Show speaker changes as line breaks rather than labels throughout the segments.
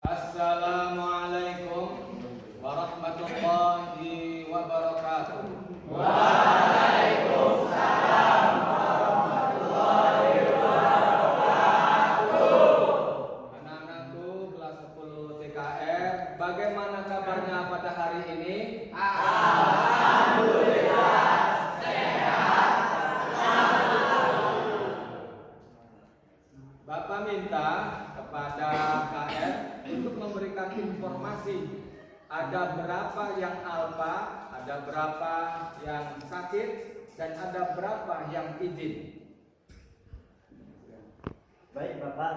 Assalamualaikum warahmatullahi wabarakatuh.
Waalaikumsalam warahmatullahi wabarakatuh.
Anak-anakku kelas 10 TKR, bagaimana kabarnya pada hari ini?
Alhamdulillah sehat.
Bapak minta kepada KR untuk memberikan informasi ada berapa yang alfa, ada berapa yang sakit, dan ada berapa yang izin.
Baik Bapak,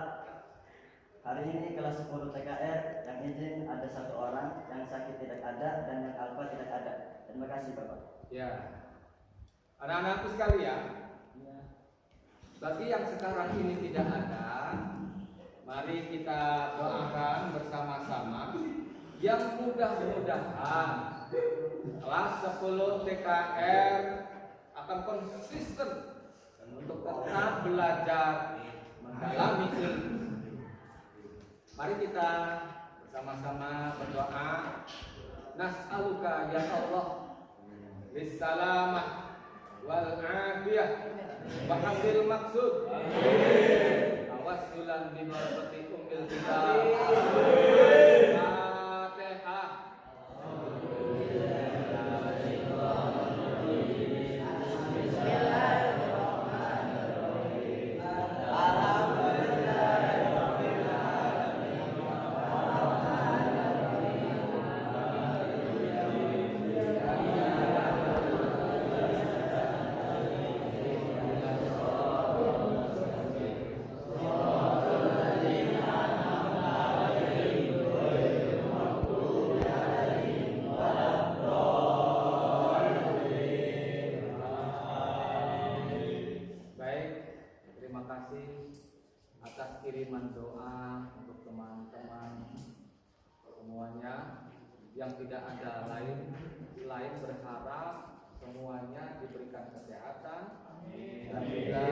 hari ini kelas 10 TKR yang izin ada 1 orang, yang sakit tidak ada, dan yang alfa tidak ada. Terima kasih Bapak.
Ya, anak-anakku sekalian, bagi yang sekarang ini tidak ada, mari kita doakan bersama-sama yang mudah-mudahan kelas 10 TKR akan konsisten untuk tetap belajar mendalami ilmu. Mari kita bersama-sama berdoa. Nas'aluka ya Allah bisalamah wal afiyah wa hasil maksud. Tawassulan bi barakati ummil kitab. Fatihah. Terima kasih atas kiriman doa untuk teman-teman semuanya. Yang tidak ada lain selain berharap semuanya diberikan kesehatan dan juga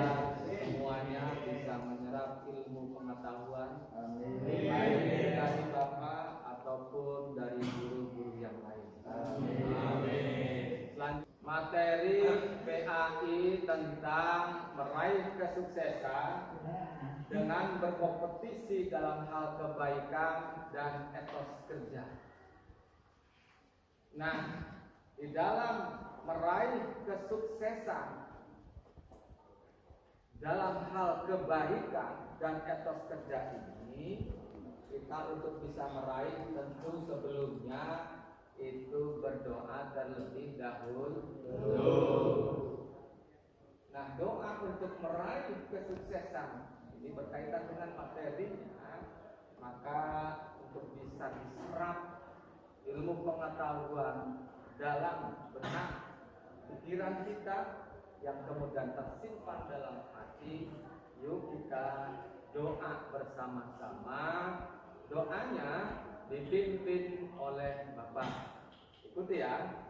semuanya bisa menyerap ilmu pengetahuan baik dari Bapak ataupun dari guru-guru yang lain. Materi PAI tentang meraih kesuksesan dengan berkompetisi dalam hal kebaikan dan etos kerja. Nah, di dalam meraih kesuksesan dalam hal kebaikan dan etos kerja ini, kita untuk bisa meraih tentu sebelumnya itu berdoa terlebih dahulu. Nah, doa untuk meraih kesuksesan ini berkaitan dengan materinya, maka untuk bisa diserap ilmu pengetahuan dalam benak pikiran kita yang kemudian tersimpan dalam hati, yuk kita doa bersama-sama. Doanya dipimpin oleh Bapak. Ikuti ya.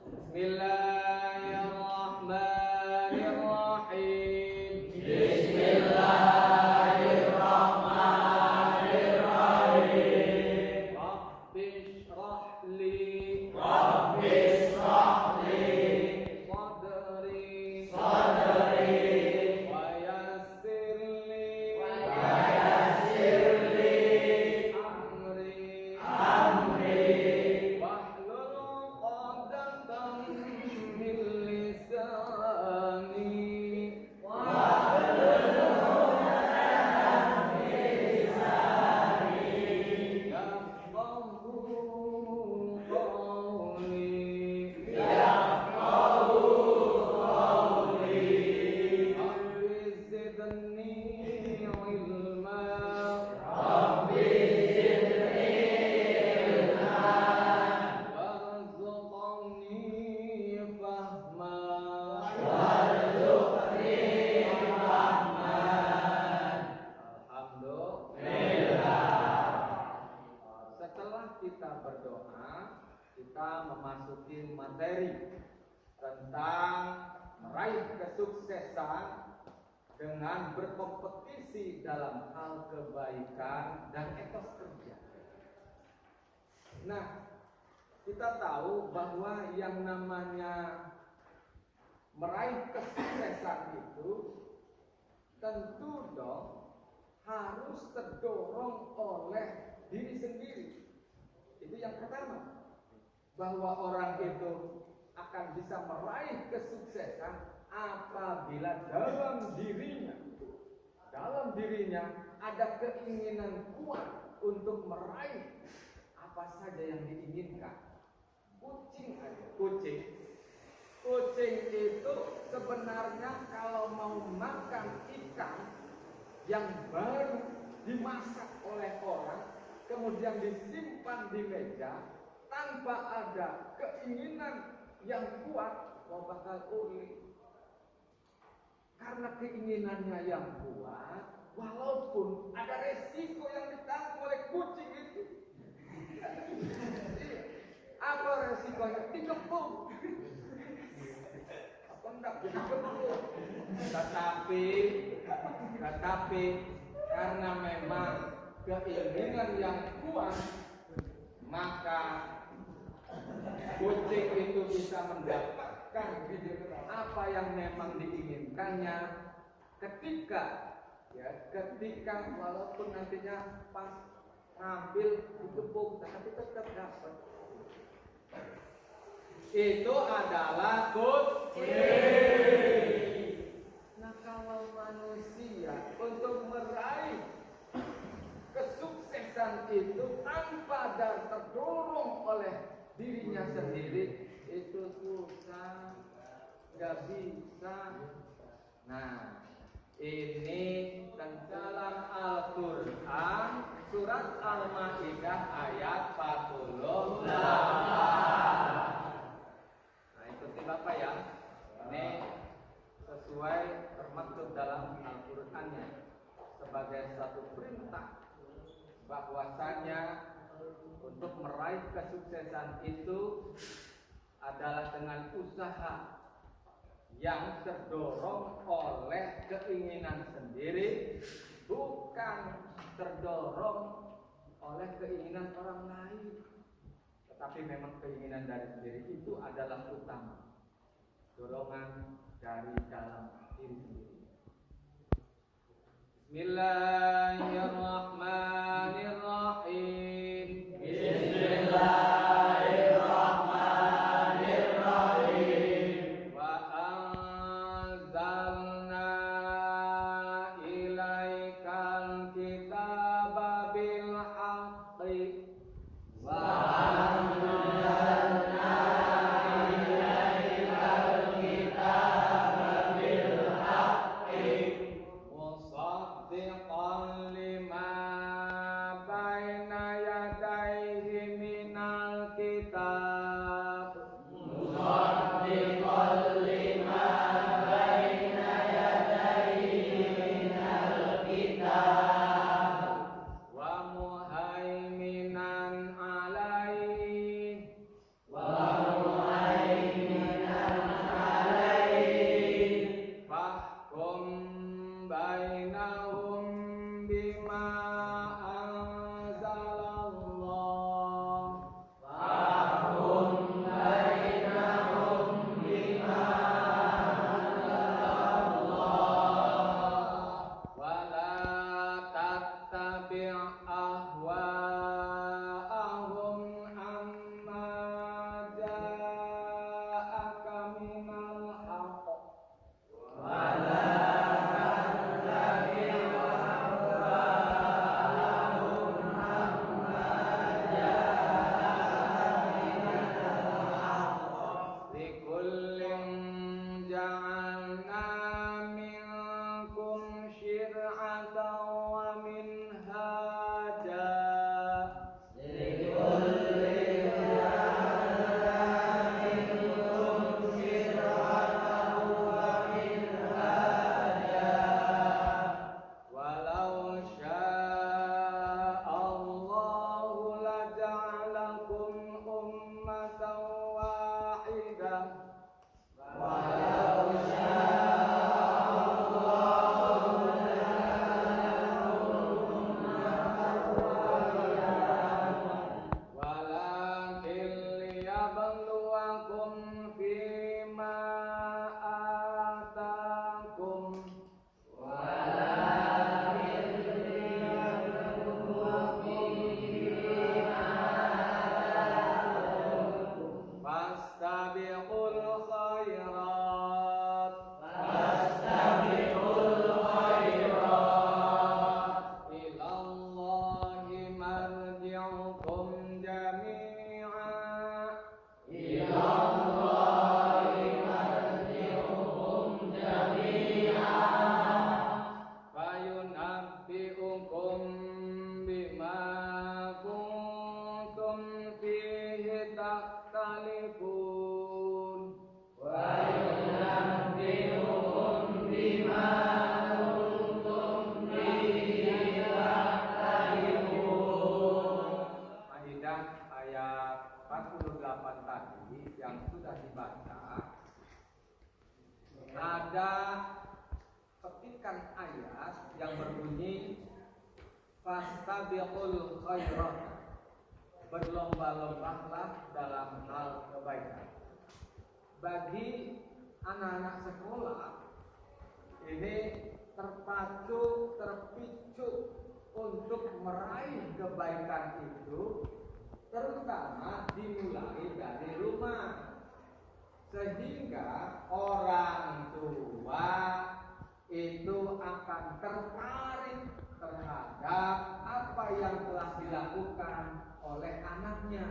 Bismillahirrahmanirrahim.
Bismillahirrahmanirrahim.
Rabbi shrah li sadri wa yassir li amri wahlul 'uqdatam min lisani yafqahu qawli. Rabbi zidni ilma warzuqni fahma. Alhamdulillah. Setelah kita berdoa, kita memasuki materi tentang meraih kesuksesan dengan berkompetisi dalam hal kebaikan dan etos Nah, kita tahu bahwa yang namanya meraih kesuksesan itu tentu dong harus terdorong oleh diri sendiri. Itu yang pertama. Bahwa orang itu akan bisa meraih kesuksesan apabila dalam dirinya ada keinginan kuat untuk meraih apa saja yang diinginkan. Kucing itu sebenarnya kalau mau makan ikan yang baru dimasak oleh orang kemudian disimpan di meja tanpa ada keinginan yang kuat, bakal uli. Karena keinginannya yang kuat, walaupun ada resiko yang ditanggung oleh kucing itu. Apa resikonya? Dikepung. Apa enggak dikepung? Tetapi karena memang keinginan yang kuat, maka kucing itu bisa mendapatkan apa yang memang diinginkannya ketika walaupun nantinya pas ngambil dikepung tapi tetap dapat. Itu adalah kucing. Nah, kalau manusia untuk meraih kesuksesan itu tanpa terdorong oleh dirinya sendiri itu susah, nggak bisa. Nah, ini dalam Al-Quran surat Al-Maidah ayat 48. Nah, ikuti Bapak ya. Ini sesuai termaktub dalam Al-Qurannya sebagai satu perintah bahwasanya untuk meraih kesuksesan itu adalah dengan usaha yang terdorong oleh keinginan sendiri, bukan terdorong oleh keinginan orang lain. Tetapi memang keinginan dari sendiri itu adalah utama. Dorongan dari dalam diri sendiri. Bismillahirrahmanirrahim.
Bismillahirrahmanirrahim.
Wa anzalna ilaikal kitaba bil haqqi.
Wa anzalna ilaikal kitaba bil haqqi.
Musaddiqan lima baina yadayhi minal kitab.
Musaddiqan lima baina yadayhi minal kitab.
Wa muhaiminan baca, ada petikan ayat yang berbunyi fastabiqul khairat, berlomba-lombalah dalam hal kebaikan. Bagi anak-anak sekolah ini terpacu, terpicu untuk meraih kebaikan itu, terutama dimulai dari rumah, sehingga orang tua itu akan tertarik terhadap apa yang telah dilakukan oleh anaknya.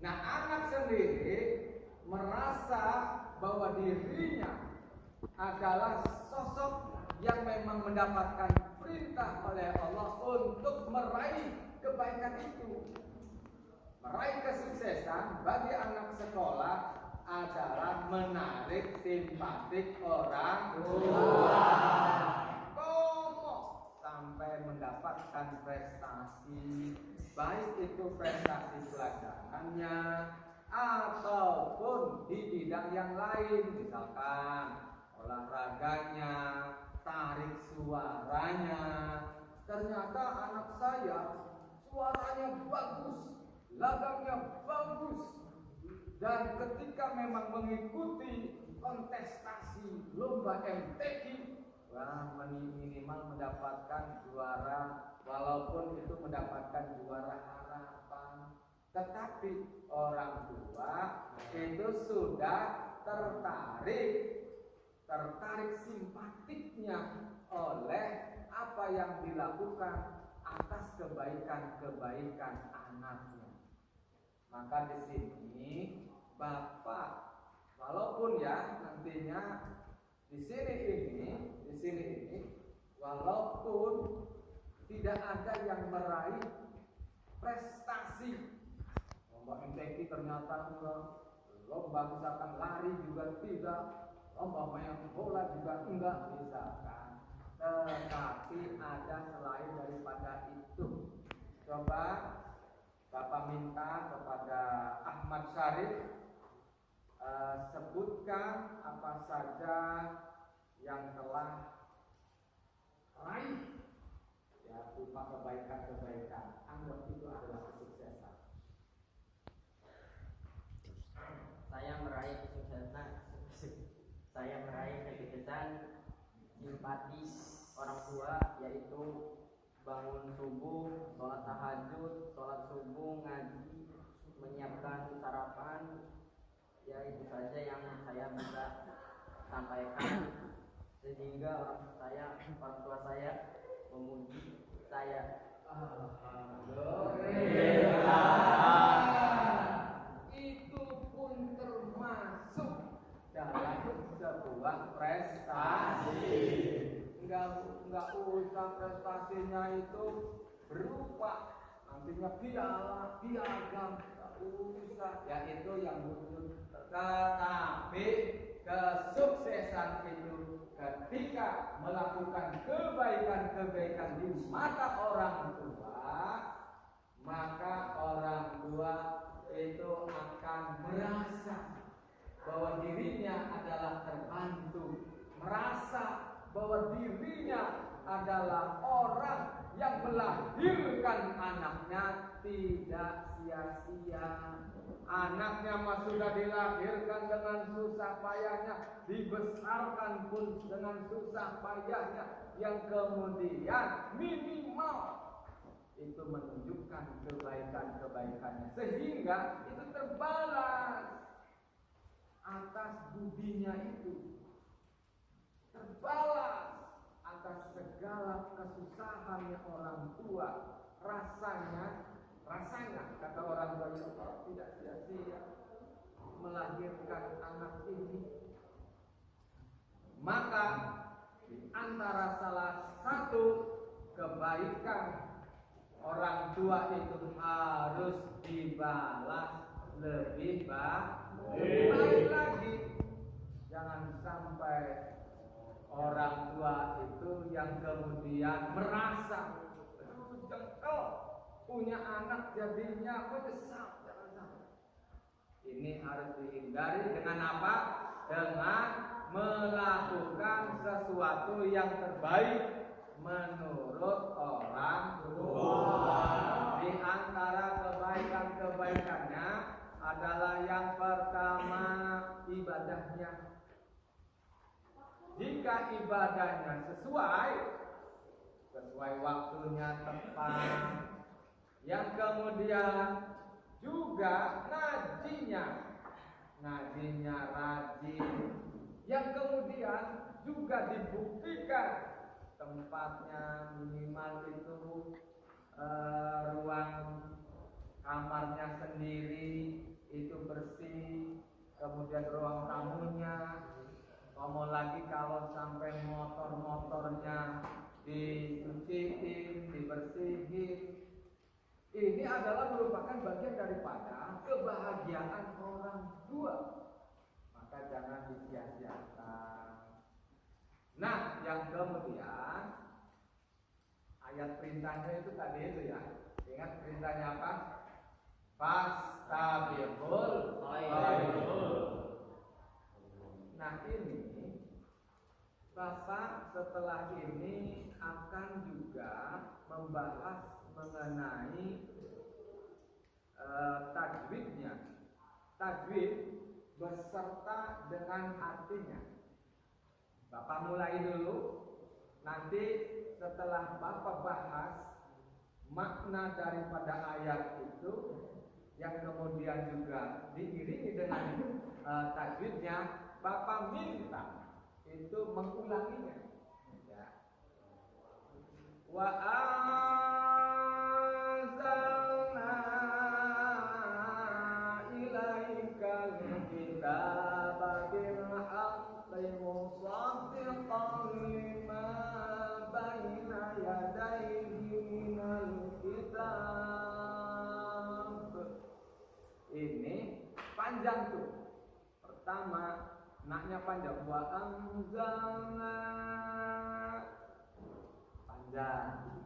Nah, anak sendiri merasa bahwa dirinya adalah sosok yang memang mendapatkan perintah oleh Allah untuk meraih kebaikan itu. Meraih kesuksesan bagi anak sekolah adalah menarik simpatik orang tua. Komo sampai mendapatkan prestasi, baik itu prestasi pelajarannya ataupun di bidang yang lain, misalkan olahraganya, tarik suaranya. Ternyata anak saya suaranya bagus, lagamnya bagus, dan ketika memang mengikuti kontestasi lomba MTQ, minimal mendapatkan juara, walaupun itu mendapatkan juara harapan. Tetapi orang tua itu sudah tertarik simpatiknya oleh apa yang dilakukan atas kebaikan-kebaikan anaknya. Maka di sini Bapak, walaupun ya nantinya di sini ini walaupun tidak ada yang meraih prestasi, lomba MTQ ternyata enggak, lomba misalkan lari juga tidak, lomba main bola juga enggak, misalkan. Tetapi ada selain daripada itu. Coba Bapak minta kepada Ahmad Syarif sebutkan apa saja yang telah raih ya berupa kebaikan-kebaikan. Anggap itu adalah kesuksesan.
Saya meraih kesuksesan simpatis orang tua, yaitu bangun subuh, sholat tahajud, sholat subuh, ngaji, menyiapkan sarapan. Ya itu saja yang saya bisa sampaikan, sehingga orang tua saya memuji saya.
Itu pun termasuk dalam sebuah prestasi. Enggak usah prestasinya itu berupa nantinya piagam, enggak usah. Ya itu yang butuh. Tetapi kesuksesan itu ketika melakukan kebaikan-kebaikan di mata orang tua, maka orang tua itu akan merasa bahwa dirinya adalah terbantu, merasa bahwa dirinya adalah orang yang melahirkan anaknya tidak sia-sia. Anaknya mah sudah dilahirkan dengan susah payahnya, dibesarkan pun dengan susah payahnya, yang kemudian minimal itu menunjukkan kebaikan-kebaikannya, sehingga itu terbalas atas budinya itu, terbalas atas segala kesusahannya orang tua. Rasanya kata orang tua itu tidak sia-sia melahirkan anak ini. Maka di antara salah satu kebaikan orang tua itu harus dibalas lebih baik lagi. Jangan sampai orang tua itu yang kemudian merasa jengkel punya anak jadinya menyesal. Jangan sampai. Ini harus dihindari dengan apa? Dengan melakukan sesuatu yang terbaik menurut orang tua. Di antara kebaikan-kebaikannya adalah yang pertama ibadahnya. Jika ibadahnya sesuai waktunya tepat, yang kemudian juga ngajinya rajin, yang kemudian juga dibuktikan tempatnya minimal itu ruang kamarnya sendiri itu bersih, kemudian ruang tamunya, ngomong lagi kalau sampai motornya dicuciin, dibersihin. Ini adalah merupakan bagian daripada kebahagiaan orang tua. Maka jangan disia-siakan. Nah, yang kemudian ayat perintahnya itu tadi itu ya. Ingat perintahnya apa? Fastabiqul khairat. Nah ini Bapak setelah ini akan juga membahas mengenai tajwidnya. Tajwid beserta dengan artinya. Bapak mulai dulu. Nanti setelah Bapak bahas makna daripada ayat itu, yang kemudian juga diiringi dengan tajwidnya, Bapak minta itu mengulanginya. Ya. Wa anzalna ilaikal kitaba bil haqqi musaddiqan lima baina yadayhi minal kitab. Ini panjang tuh. Pertama, naknya panjang. Wa anzalna, panjang.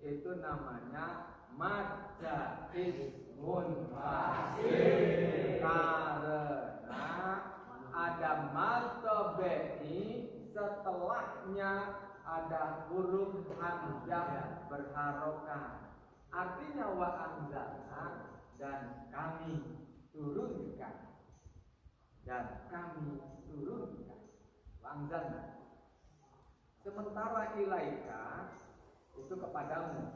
Itu namanya madda ismun fasil. Karena ada martabai, setelahnya ada huruf hamzah berharokat. Artinya wa anzalna, dan kami turunkan. Anzalna. Sementara ilaika itu kepadamu,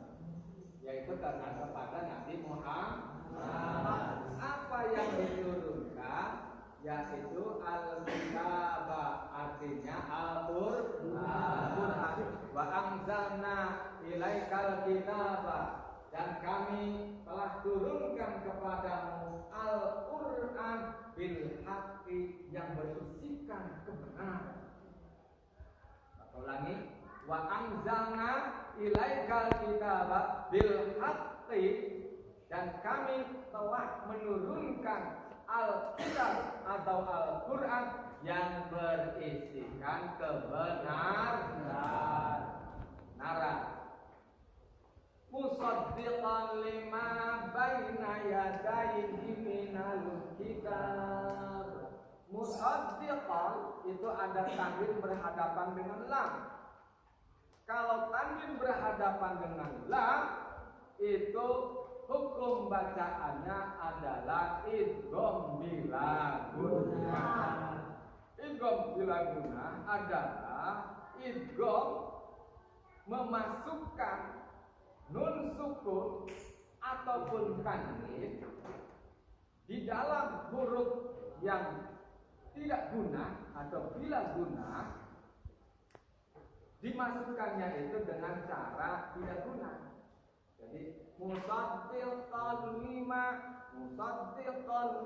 yaitu karena kepada Nabi Muhammad. Apa yang diturunkan? Yaitu al-kitab, artinya Al-Qur'an. Wa anzalna ilaikal kitab, dan kami telah turunkan kepadamu Al-Qur'an bil haqqi, yang berisikan kebenaran. Kita ulangi, wa anzalna ilaikal kitaba bil haqqi, dan kami telah menurunkan Al-Kitab atau Al-Qur'an yang berisikan kebenaran. Musaddiqan lima baina yadayhi minal kitab. Musaddiqan itu ada tanwin berhadapan dengan lam. Kalau tanwin berhadapan dengan lam, itu hukum bacaannya adalah idgham bila gunnah. Idgham bila gunnah adalah idgham memasukkan nun sukun ataupun tanwin di dalam huruf yang tidak guna atau bila guna, dimasukkannya itu dengan cara tidak guna. Jadi musaddiqan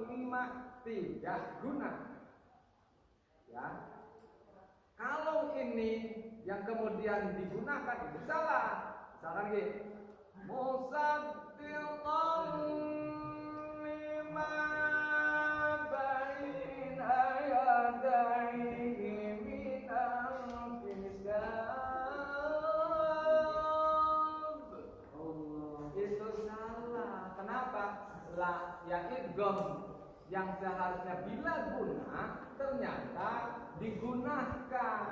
lima tidak guna. Ya. Kalau ini yang kemudian digunakan itu salah. Misalkan gitu, musaddiqan lima baina yadayhi minal kitab. Itu salah. Kenapa? La ya idgham yang seharusnya bila guna ternyata digunakan.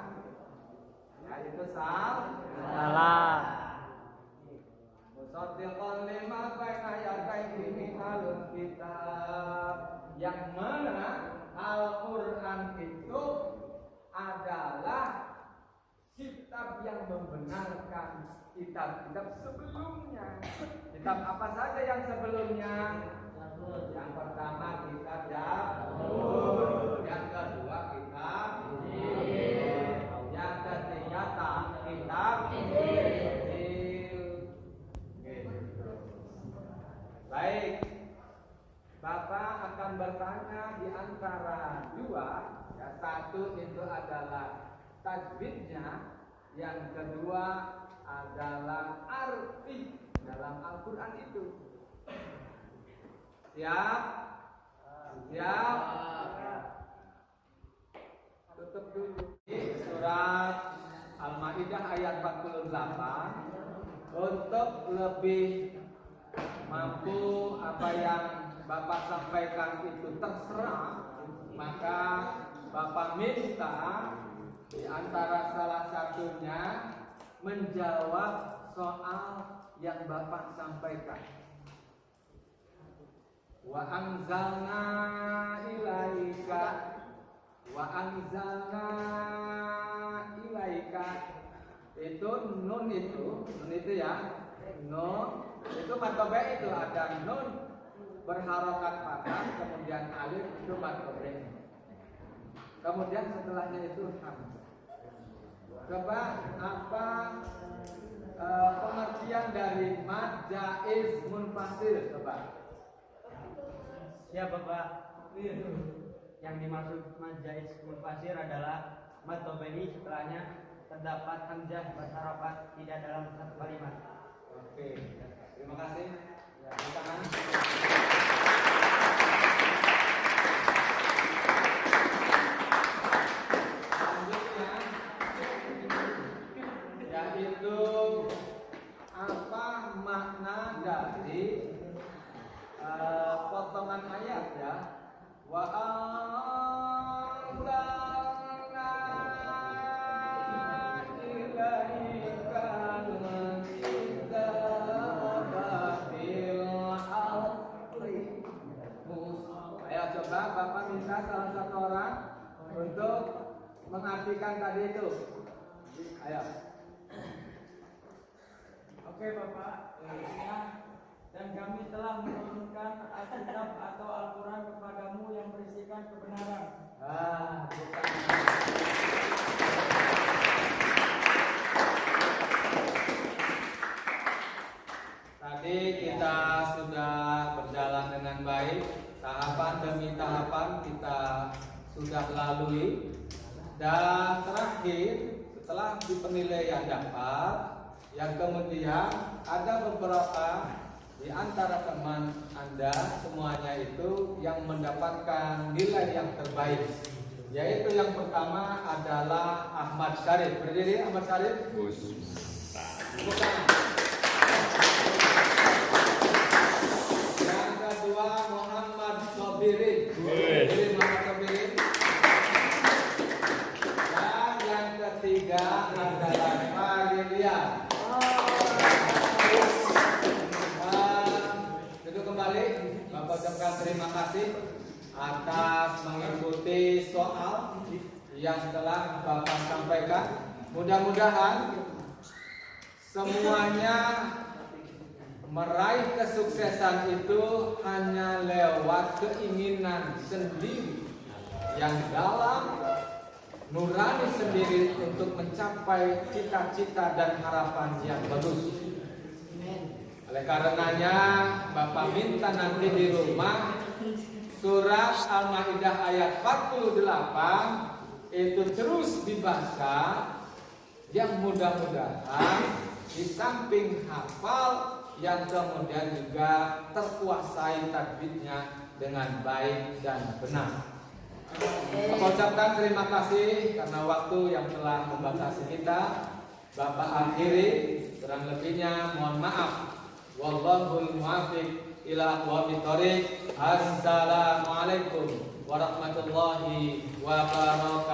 Ya, itu salah. Musaddiqan lima baina yadayhi minal kitab. Yang mana Al-Quran itu adalah kitab yang membenarkan kitab-kitab sebelumnya. Kitab apa saja yang sebelumnya? Yang pertama kitab Zabur, yang kedua kitab Injil, yang ketiga kitab Injil. Baik, Bapak akan bertanya di antara dua. Ya, satu itu adalah tajwidnya, yang kedua adalah arti dalam Al-Quran itu. Siap? Siap? Tutup dulu. Surat Al-Maidah ayat 48. Untuk lebih mampu apa yang Bapak sampaikan itu terserah, maka Bapak minta di antara salah satunya menjawab soal yang Bapak sampaikan. Wa anzalna ilaika, wa anzalna ilaika. Itu nun itu ya. Nun itu matobe, itu ada nun berharokat fathah, kemudian alif itu matobe. Kemudian setelahnya itu hamzah. Coba apa pengertian dari mad jaiz munfasil, coba.
Ya Bapak, yang dimaksud mad jaiz munfasil adalah mad tobeni setelahnya terdapat hamzah berharokat tidak dalam satu kalimat.
Oke, terima kasih. Ya, silakan. Selanjutnya, yaitu apa makna dari potongan ayat ya. Wa anzalna ilaikal kitaba bil haqqi. Ayo coba Bapak minta salah satu orang untuk mengartikan tadi itu. Ayo.
Oke Bapak, dan kami telah menurunkan Alkitab atau Al-Quran kepadamu yang berisikan kebenaran.
Bukan. Tadi kita sudah berjalan dengan baik, tahapan demi tahapan kita sudah lalui, dan terakhir setelah di penilaian dapat, yang kemudian ada beberapa di antara teman Anda semuanya itu yang mendapatkan nilai yang terbaik, yaitu yang pertama adalah Ahmad Syarif. Berdiri Ahmad Syarif. Bukan. Yang kedua Muhammad Sobirin. Berdiri Muhammad Sobirin. Dan yang ketiga adalah Farilia. Kembali, Bapak ucapkan terima kasih atas mengikuti soal yang telah Bapak sampaikan. Mudah-mudahan semuanya meraih kesuksesan itu hanya lewat keinginan sendiri yang dalam, nurani sendiri untuk mencapai cita-cita dan harapan yang bagus. Oleh karenanya Bapak minta nanti di rumah surat Al-Maidah ayat 48 itu terus dibaca, yang mudah-mudahan di samping hafal yang kemudian juga terkuasai tajwidnya dengan baik dan benar. Bapak ucapkan terima kasih karena waktu yang telah membatasi kita. Bapak akhiri, kurang lebihnya mohon maaf. Wallahul muwaffiq ila aqwamit thoriq. Assalamualaikum warahmatullahi wabarakatuh.